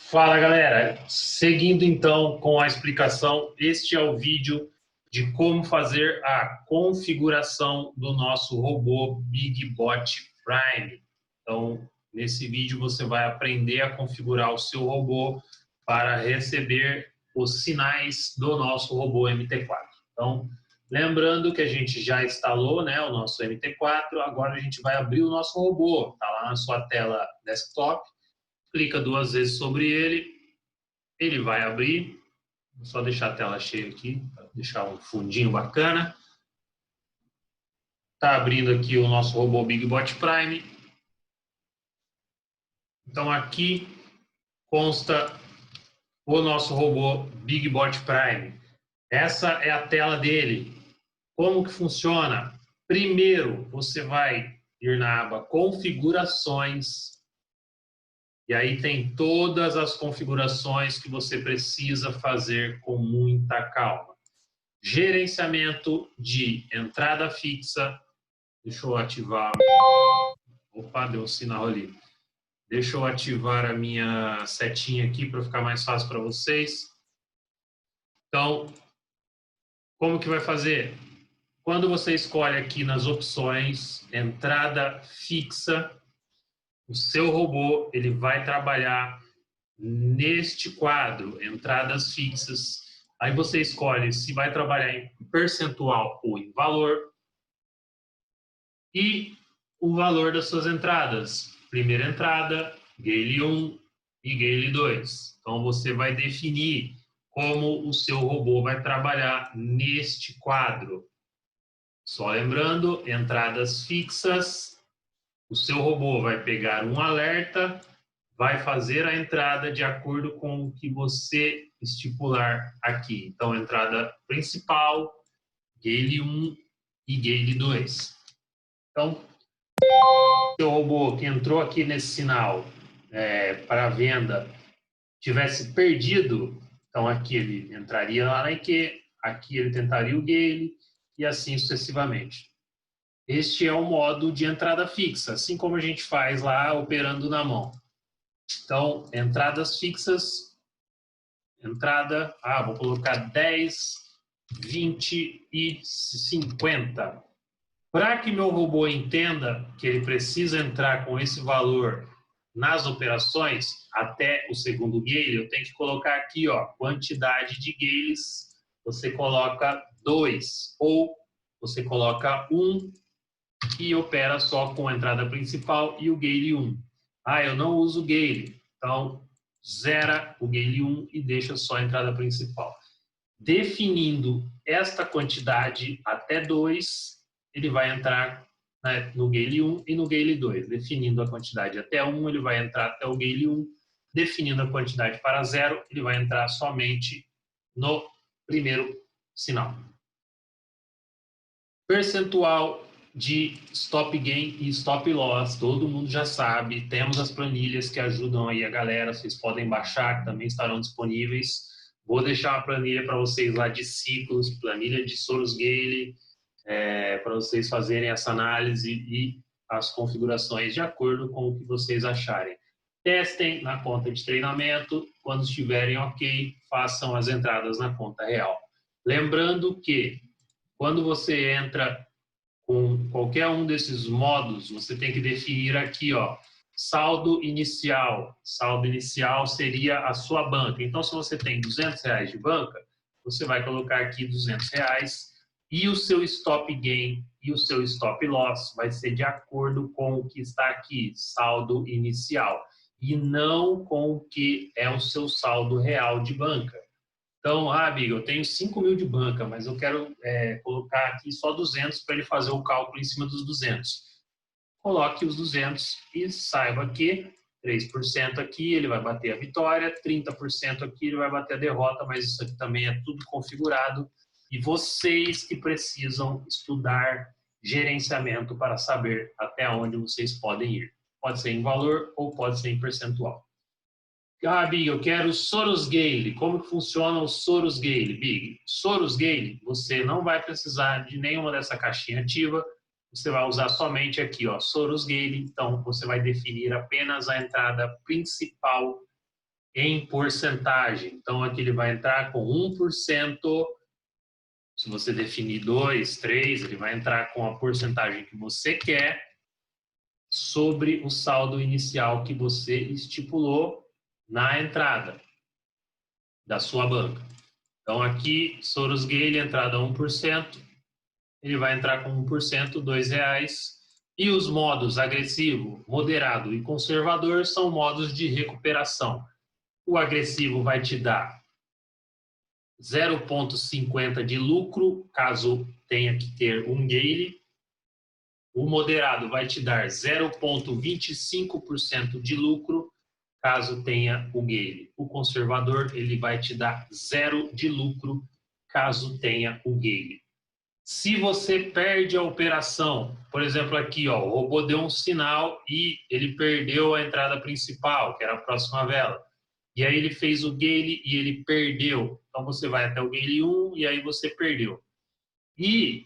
Fala galera, seguindo então com a explicação, este é o vídeo de como fazer a configuração do nosso robô BigBot Prime. Então, nesse vídeo você vai aprender a configurar o seu robô para receber os sinais do nosso robô MT4. Então, lembrando que a gente já instalou, né, o nosso MT4, agora a gente vai abrir o nosso robô, está lá na sua tela desktop. Clica duas vezes sobre ele, ele vai abrir. Vou só deixar a tela cheia aqui, para deixar um fundinho bacana. Está abrindo aqui o nosso robô BigBot Prime. Então aqui consta o nosso robô BigBot Prime. Essa é a tela dele. Como que funciona? Primeiro, você vai ir na aba Configurações. E aí tem todas as configurações que você precisa fazer com muita calma. Gerenciamento de entrada fixa. Deixa eu ativar. Opa, deu um sinal ali. Deixa eu ativar a minha setinha aqui para ficar mais fácil para vocês. Então, como que vai fazer? Quando você escolhe aqui nas opções entrada fixa, o seu robô ele vai trabalhar neste quadro, entradas fixas. Aí você escolhe se vai trabalhar em percentual ou em valor e o valor das suas entradas. Primeira entrada, Gale 1 e Gale 2. Então você vai definir como o seu robô vai trabalhar neste quadro. Só lembrando, entradas fixas, o seu robô vai pegar um alerta, vai fazer a entrada de acordo com o que você estipular aqui. Então, entrada principal, Gale 1 e Gale 2. Então, se o robô que entrou aqui nesse sinal para venda tivesse perdido, então aqui ele entraria lá na IQ, aqui ele tentaria o Gale e assim sucessivamente. Este é o modo de entrada fixa, assim como a gente faz lá operando na mão. Então, entradas fixas, entrada, vou colocar 10, 20 e 50. Para que meu robô entenda que ele precisa entrar com esse valor nas operações, até o segundo Gale, eu tenho que colocar aqui, ó, quantidade de Gales, você coloca 2, ou você coloca 1 e opera só com a entrada principal e o Gale 1. Eu não uso Gale, então zera o Gale 1 e deixa só a entrada principal. Definindo esta quantidade até 2, ele vai entrar, né, no Gale 1 e no Gale 2. Definindo a quantidade até 1, ele vai entrar até o Gale 1. Definindo a quantidade para 0, ele vai entrar somente no primeiro sinal. Percentual de stop gain e stop loss, todo mundo já sabe. Temos as planilhas que ajudam aí a galera, vocês podem baixar, que também estarão disponíveis. Vou deixar uma planilha para vocês lá de ciclos, planilha de Soros Gale, para vocês fazerem essa análise e as configurações de acordo com o que vocês acharem. Testem na conta de treinamento, quando estiverem ok, façam as entradas na conta real. Lembrando que quando você entra com qualquer um desses modos, você tem que definir aqui, ó, saldo inicial. Saldo inicial seria a sua banca. Então, se você tem R$200 de banca, você vai colocar aqui R$200 e o seu stop gain e o seu stop loss vai ser de acordo com o que está aqui, saldo inicial, e não com o que é o seu saldo real de banca. Então, amigo, eu tenho 5 mil de banca, mas eu quero colocar aqui só 200 para ele fazer o cálculo em cima dos 200. Coloque os 200 e saiba que 3% aqui ele vai bater a vitória, 30% aqui ele vai bater a derrota, mas isso aqui também é tudo configurado e vocês que precisam estudar gerenciamento para saber até onde vocês podem ir. Pode ser em valor ou pode ser em percentual. Big, eu quero Soros Gale. Como que funciona o Soros Gale, Big? Soros Gale, você não vai precisar de nenhuma dessa caixinha ativa. Você vai usar somente aqui, ó, Soros Gale. Então, você vai definir apenas a entrada principal em porcentagem. Então, aqui ele vai entrar com 1%. Se você definir 2, 3, ele vai entrar com a porcentagem que você quer sobre o saldo inicial que você estipulou na entrada da sua banca. Então, aqui, Soros Gale, entrada 1%, ele vai entrar com 1%, R$2. E os modos agressivo, moderado e conservador são modos de recuperação. O agressivo vai te dar 0,50 de lucro, caso tenha que ter um Gale. O moderado vai te dar 0,25% de lucro, caso tenha o Gale. O conservador, ele vai te dar 0 de lucro, caso tenha o Gale. Se você perde a operação, por exemplo aqui, ó, o robô deu um sinal e ele perdeu a entrada principal, que era a próxima vela. E aí ele fez o Gale e ele perdeu. Então você vai até o Gale 1 e aí você perdeu. E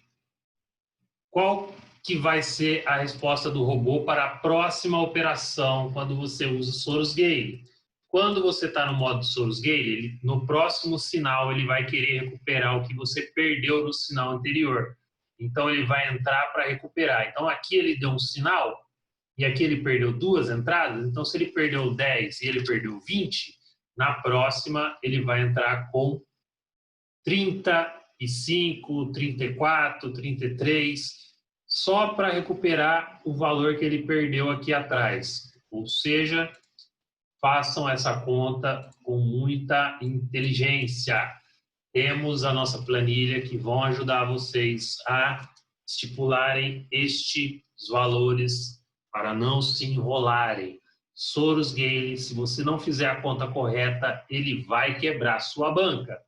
qual que vai ser a resposta do robô para a próxima operação quando você usa o Soros Gale? Quando você está no modo Soros Gale, no próximo sinal ele vai querer recuperar o que você perdeu no sinal anterior. Então ele vai entrar para recuperar. Então aqui ele deu um sinal e aqui ele perdeu 2 entradas. Então se ele perdeu 10 e ele perdeu 20, na próxima ele vai entrar com 35, 34, 33, só para recuperar o valor que ele perdeu aqui atrás. Ou seja, façam essa conta com muita inteligência. Temos a nossa planilha que vão ajudar vocês a estipularem estes valores para não se enrolarem. Soros Gale, se você não fizer a conta correta, ele vai quebrar sua banca.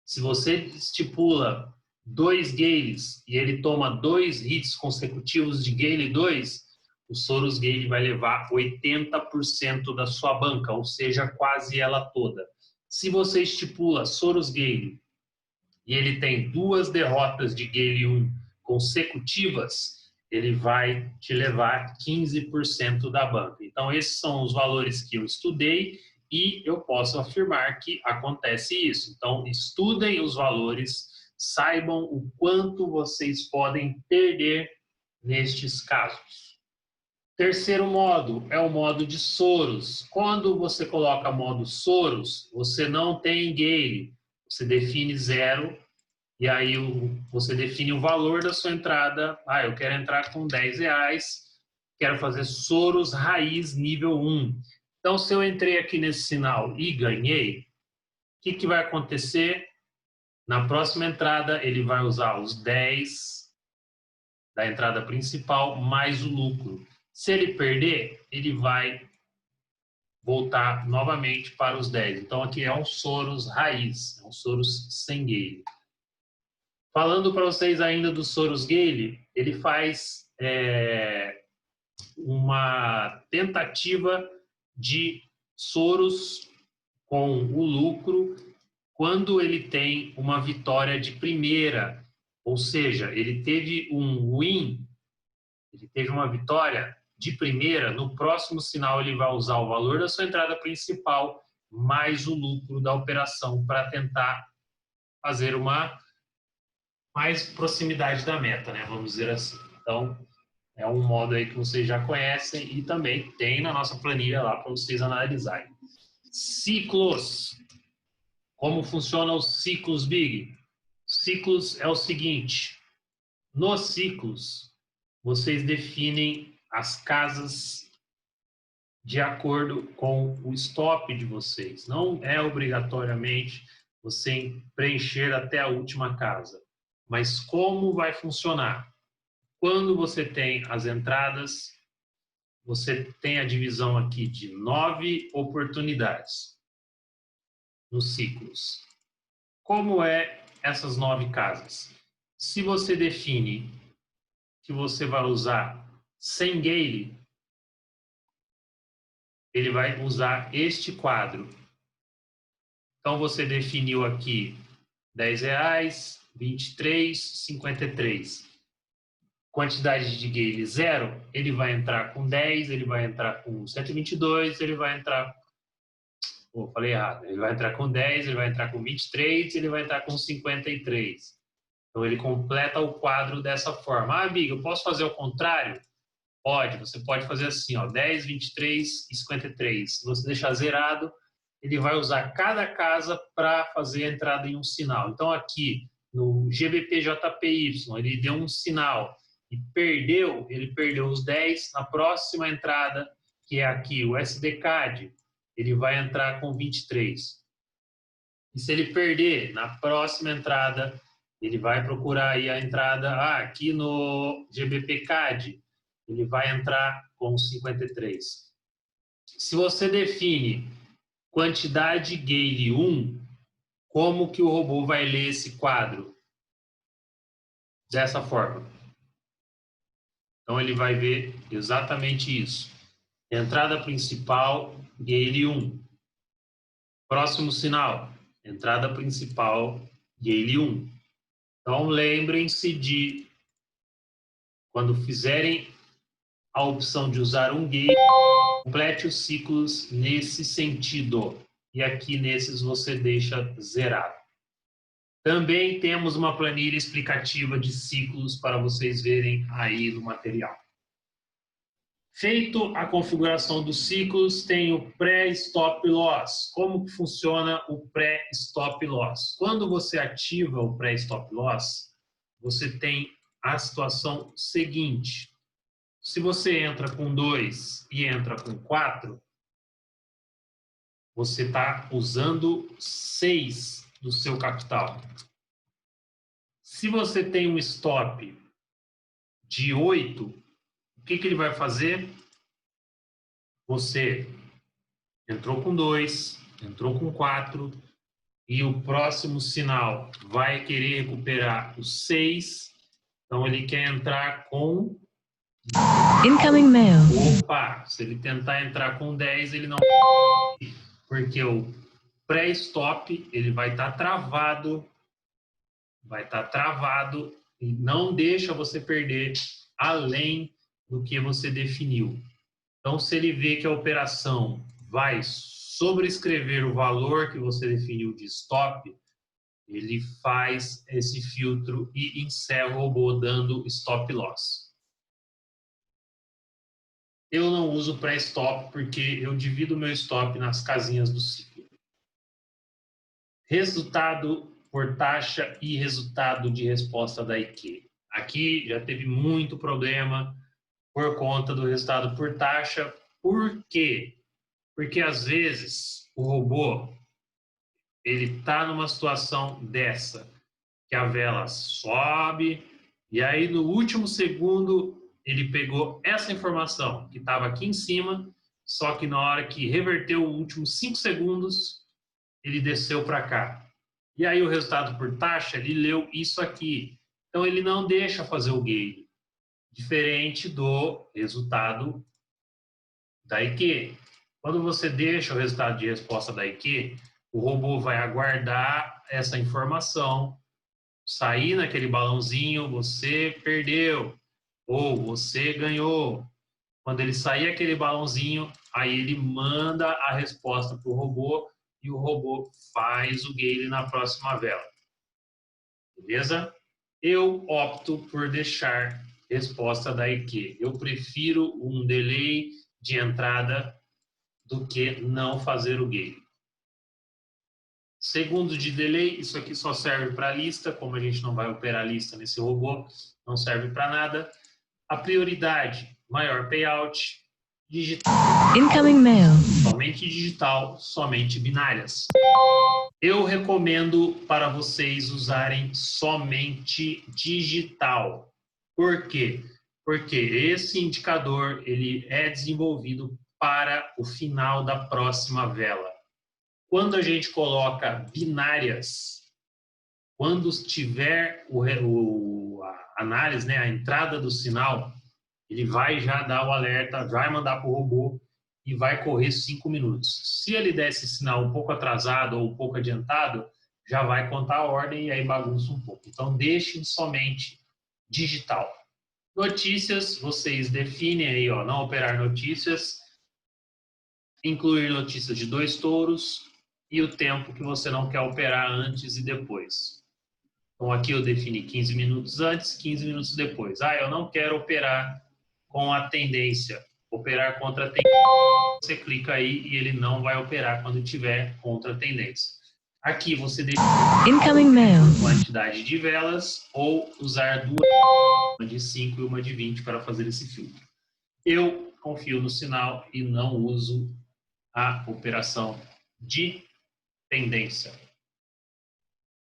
Se você estipula 2 Gales e ele toma 2 hits consecutivos de Gale 2, o Soros Gale vai levar 80% da sua banca, ou seja, quase ela toda. Se você estipula Soros Gale e ele tem 2 derrotas de Gale 1 consecutivas, ele vai te levar 15% da banca. Então, esses são os valores que eu estudei e eu posso afirmar que acontece isso. Então, estudem os valores, saibam o quanto vocês podem perder nestes casos. Terceiro modo é o modo de Soros. Quando você coloca modo Soros, você não tem Gale. Você define 0 e aí você define o valor da sua entrada. Ah, eu quero entrar com R$10, quero fazer Soros raiz nível 1. Então, se eu entrei aqui nesse sinal e ganhei, o que vai acontecer? Na próxima entrada, ele vai usar os 10 da entrada principal mais o lucro. Se ele perder, ele vai voltar novamente para os 10. Então, aqui é um Soros raiz, é um Soros sem Gale. Falando para vocês ainda do Soros Gale, ele faz uma tentativa de Soros com o lucro quando ele tem uma vitória de primeira, ou seja, ele teve um win, ele teve uma vitória de primeira, no próximo sinal ele vai usar o valor da sua entrada principal mais o lucro da operação para tentar fazer uma mais proximidade da meta, né? Vamos dizer assim. Então, é um modo aí que vocês já conhecem e também tem na nossa planilha lá para vocês analisarem. Ciclos. Como funcionam os ciclos, Big? Ciclos é o seguinte. Nos ciclos, vocês definem as casas de acordo com o stop de vocês. Não é obrigatoriamente você preencher até a última casa. Mas como vai funcionar? Quando você tem as entradas, você tem a divisão aqui de 9 oportunidades nos ciclos. Como é essas 9 casas? Se você define que você vai usar 100 Gale, ele vai usar este quadro. Então, você definiu aqui R$10, 23, 53. Quantidade de Gale 0, ele vai entrar com 10, ele vai entrar com 122, ele vai entrar falei errado. Ele vai entrar com 10, ele vai entrar com 23, ele vai entrar com 53. Então, ele completa o quadro dessa forma. Ah, Big, eu posso fazer o contrário? Pode, você pode fazer assim, ó, 10, 23 e 53. Se você deixar zerado, ele vai usar cada casa para fazer a entrada em um sinal. Então, aqui no GBPJPY, ele deu um sinal e ele perdeu os 10. Na próxima entrada, que é aqui o SDCAD, ele vai entrar com 23. E se ele perder na próxima entrada, ele vai procurar aí a entrada aqui no GBPCAD, ele vai entrar com 53. Se você define quantidade Gale 1, como que o robô vai ler esse quadro? Dessa forma. Então, ele vai ver exatamente isso. Entrada principal, Gale 1. Próximo sinal, entrada principal, Gale 1. Então, lembrem-se de, quando fizerem a opção de usar um Gale, complete os ciclos nesse sentido. E aqui nesses você deixa zerado. Também temos uma planilha explicativa de ciclos para vocês verem aí no material. Feito a configuração dos ciclos, tem o pré-stop loss. Como que funciona o pré-stop loss? Quando você ativa o pré-stop loss, você tem a situação seguinte. Se você entra com 2 e entra com 4, você está usando 6 do seu capital. Se você tem um stop de 8, o que ele vai fazer? Você entrou com 2, entrou com 4, e o próximo sinal vai querer recuperar os 6. Então, ele quer entrar com... Incoming mail. Opa! Se ele tentar entrar com 10, ele não... Porque o pré-stop, ele vai estar travado. Vai estar travado e não deixa você perder além do que você definiu. Então, se ele vê que a operação vai sobrescrever o valor que você definiu de stop, ele faz esse filtro e encerra o robô dando stop loss. Eu não uso pré-stop porque eu divido meu stop nas casinhas do ciclo. Resultado por taxa e resultado de resposta da IQ. Aqui já teve muito problema por conta do resultado por taxa. Por quê? Porque às vezes o robô ele está numa situação dessa, que a vela sobe e aí no último segundo ele pegou essa informação que estava aqui em cima, só que na hora que reverteu os últimos 5 segundos, ele desceu para cá. E aí o resultado por taxa, ele leu isso aqui. Então ele não deixa fazer o gale, diferente do resultado da IQ. Quando você deixa o resultado de resposta da IQ, o robô vai aguardar essa informação, sair naquele balãozinho, você perdeu, ou você ganhou. Quando ele sair aquele balãozinho, aí ele manda a resposta para o robô e o robô faz o gale na próxima vela. Beleza? Eu opto por deixar resposta da IQ. Eu prefiro um delay de entrada do que não fazer o gale. Segundo de delay, isso aqui só serve para a lista, como a gente não vai operar a lista nesse robô, não serve para nada. A prioridade, maior payout, digital. Incoming mail. Somente digital, somente binárias. Eu recomendo para vocês usarem somente digital. Por quê? Porque esse indicador ele é desenvolvido para o final da próxima vela. Quando a gente coloca binárias, quando tiver a análise, né, a entrada do sinal, ele vai já dar o alerta, vai mandar para o robô e vai correr 5 minutos. Se ele der esse sinal um pouco atrasado ou um pouco adiantado, já vai contar a ordem e aí bagunça um pouco. Então, deixem somente digital. Notícias, vocês definem aí, ó, não operar notícias. incluir notícias de 2 touros e o tempo que você não quer operar antes e depois. Então aqui eu defini 15 minutos antes, 15 minutos depois. Eu não quero operar com a tendência, operar contra a tendência. Você clica aí e ele não vai operar quando tiver contra a tendência. Aqui você define Incoming mail. quantidade de velas ou usar duas, uma de 5 e uma de 20 para fazer esse filtro. Eu confio no sinal e não uso a operação de tendência.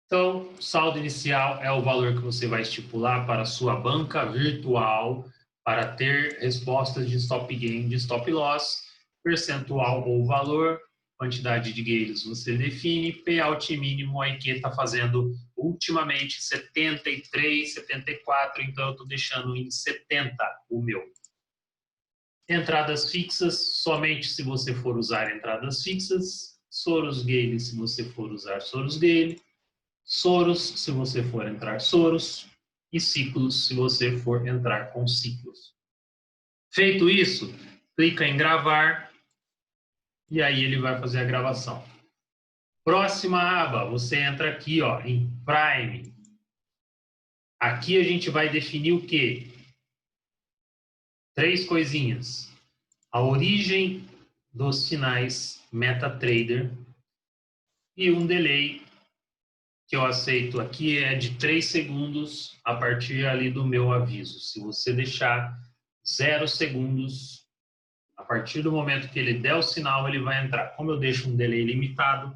Então, saldo inicial é o valor que você vai estipular para a sua banca virtual para ter respostas de stop gain, de stop loss, percentual ou valor, quantidade de gains você define, payout mínimo, a IQ está fazendo ultimamente 73, 74, então eu estou deixando em 70 o meu. Entradas fixas, somente se você for usar entradas fixas, Soros Gale se você for usar Soros Gale, Soros se você for entrar Soros e ciclos se você for entrar com ciclos. Feito isso, clica em gravar e aí ele vai fazer a gravação. Próxima aba, você entra aqui em Prime. Aqui a gente vai definir o quê? 3 coisinhas. A origem dos sinais MetaTrader e um delay que eu aceito aqui é de 3 segundos a partir ali do meu aviso. Se você deixar 0 segundos, a partir do momento que ele der o sinal, ele vai entrar. Como eu deixo um delay limitado,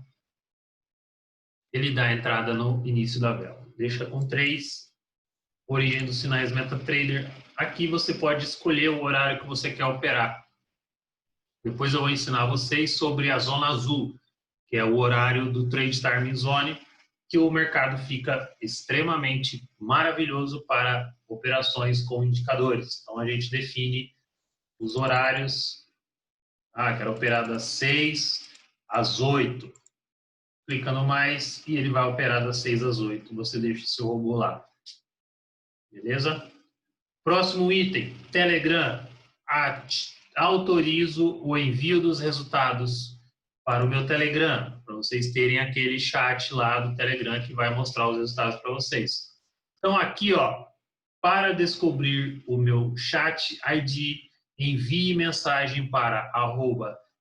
ele dá a entrada no início da vela. Deixa com 3, origem dos sinais MetaTrader. Aqui você pode escolher o horário que você quer operar. Depois eu vou ensinar vocês sobre a zona azul, que é o horário do Trade Time Zone, que o mercado fica extremamente maravilhoso para operações com indicadores. Então, a gente define os horários. Quero operar das 6 às 8. Clica no mais e ele vai operar das 6 às 8. Você deixa o seu robô lá. Beleza? Próximo item, Telegram. Autorizo o envio dos resultados para o meu Telegram, para vocês terem aquele chat lá do Telegram que vai mostrar os resultados para vocês. Então aqui, para descobrir o meu chat ID, envie mensagem para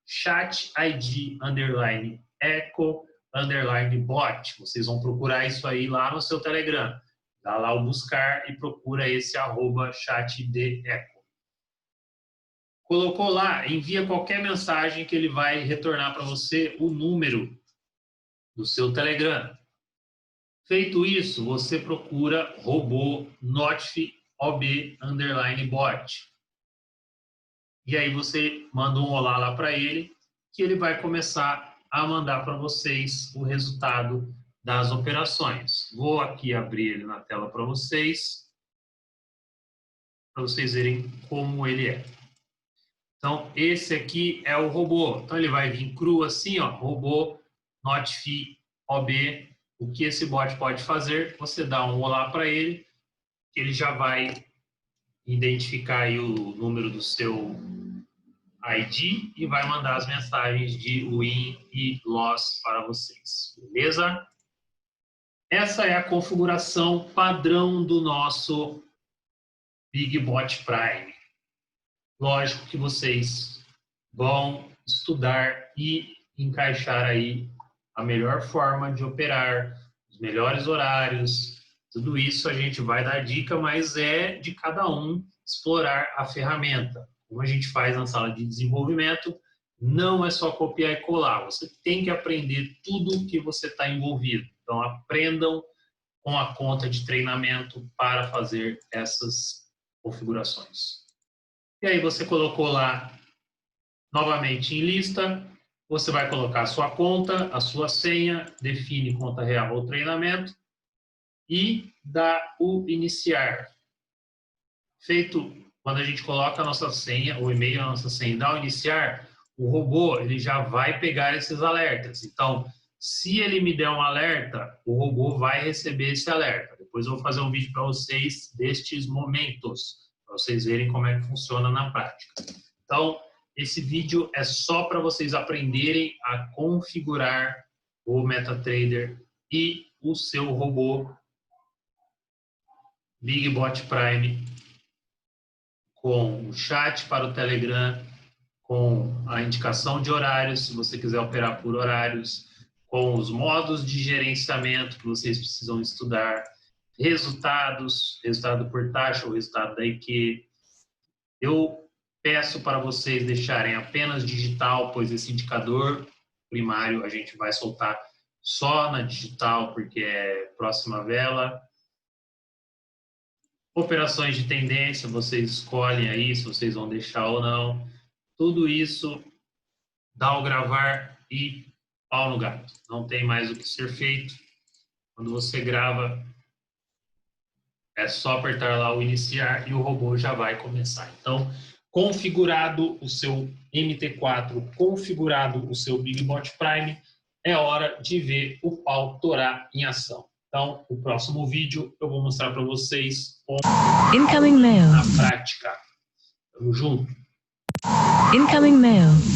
@chatid_echo_bot. Vocês vão procurar isso aí lá no seu Telegram. Dá lá o buscar e procura esse @chatdeco. Colocou lá, envia qualquer mensagem que ele vai retornar para você o número do seu Telegram. Feito isso, você procura robô notif_ob_bot. E aí você manda um olá lá para ele, que ele vai começar a mandar para vocês o resultado das operações. Vou aqui abrir ele na tela para vocês verem como ele é. Então, esse aqui é o robô. Então, ele vai vir cru assim, robô notif_ob. O que esse bot pode fazer? Você dá um olá para ele, que ele já vai identificar aí o número do seu ID e vai mandar as mensagens de win e loss para vocês. Beleza? Essa é a configuração padrão do nosso Big Bot Prime. Lógico que vocês vão estudar e encaixar aí a melhor forma de operar, os melhores horários, tudo isso a gente vai dar dica, mas é de cada um explorar a ferramenta. Como a gente faz na sala de desenvolvimento, não é só copiar e colar, você tem que aprender tudo que você está envolvido. Então aprendam com a conta de treinamento para fazer essas configurações. E aí você colocou lá, novamente em lista, você vai colocar a sua conta, a sua senha, define conta real ou treinamento e dá o iniciar. Feito, quando a gente coloca a nossa senha, o e-mail, a nossa senha e dá o iniciar, o robô ele já vai pegar esses alertas. Então, se ele me der um alerta, o robô vai receber esse alerta. Depois eu vou fazer um vídeo para vocês destes momentos, para vocês verem como é que funciona na prática. Então, esse vídeo é só para vocês aprenderem a configurar o MetaTrader e o seu robô BigBot Prime com o chat para o Telegram, com a indicação de horários, se você quiser operar por horários, com os modos de gerenciamento que vocês precisam estudar, resultados, resultado por taxa, o resultado da IQ. Eu peço para vocês deixarem apenas digital, pois esse indicador primário a gente vai soltar só na digital, porque é próxima vela. Operações de tendência, vocês escolhem aí se vocês vão deixar ou não. Tudo isso dá ao gravar e pau no gato. Não tem mais o que ser feito. Quando você grava, é só apertar lá o iniciar e o robô já vai começar. Então, configurado o seu MT4, configurado o seu BigBot Prime, é hora de ver o pau torar em ação. Então, o próximo vídeo eu vou mostrar para vocês Incoming mail. na prática. Tamo junto. Incoming mail.